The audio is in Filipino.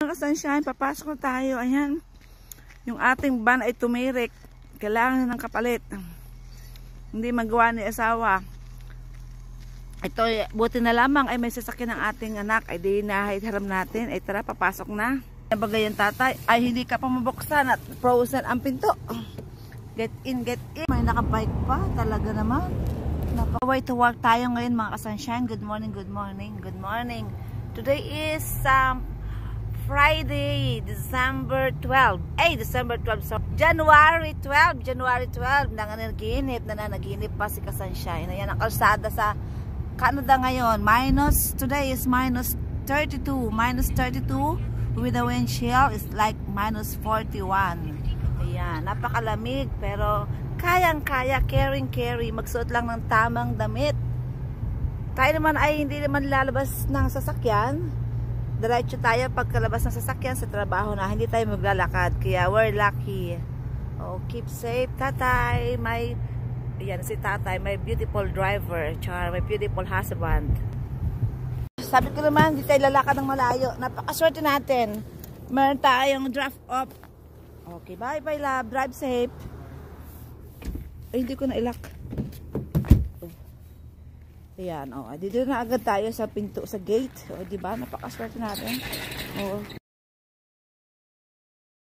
Mga sunshine, papasok na tayo. Ayan. Yung ating van ay tumirik. Kailangan ng kapalit. Hindi magawa ni asawa. Ito, buti na lamang ay may sasakyan ng ating anak. Ay di nahiharam natin. Ay tara, papasok na. Bagay yung tatay. Ay hindi ka pa mabuksan at frozen ang pinto. Get in, get in. May nakabike pa. Talaga naman. Way to work tayo ngayon mga kasunshine. Good morning, good morning, good morning. Today is Friday, December 12. December 12. So, January 12. January 12. Nananaginip pa si kasunshine. Ayan ang kalsada sa Canada ngayon. Today is minus 32. Minus 32 with the wind chill is like minus 41. Ayan, napakalamig pero kayang-kaya, carry, magsuot lang ng tamang damit. Tayo naman ay hindi naman lalabas ng sasakyan. Diretso tayo pagkalabas ng sasakyan sa trabaho na hindi tayo maglalakad. Kaya we're lucky. Oh, keep safe, tatay. Ayan si tatay, my beautiful driver. Char, my beautiful husband. Sabi ko naman, hindi tayo lalakad ng malayo. Napakaswerte natin. Meron tayong draft off. Okay, bye-bye love. Drive safe. Ay, hindi ko na ilak. Ayan, dito na agad tayo sa pinto, sa gate. Diba? Napakaswerte natin.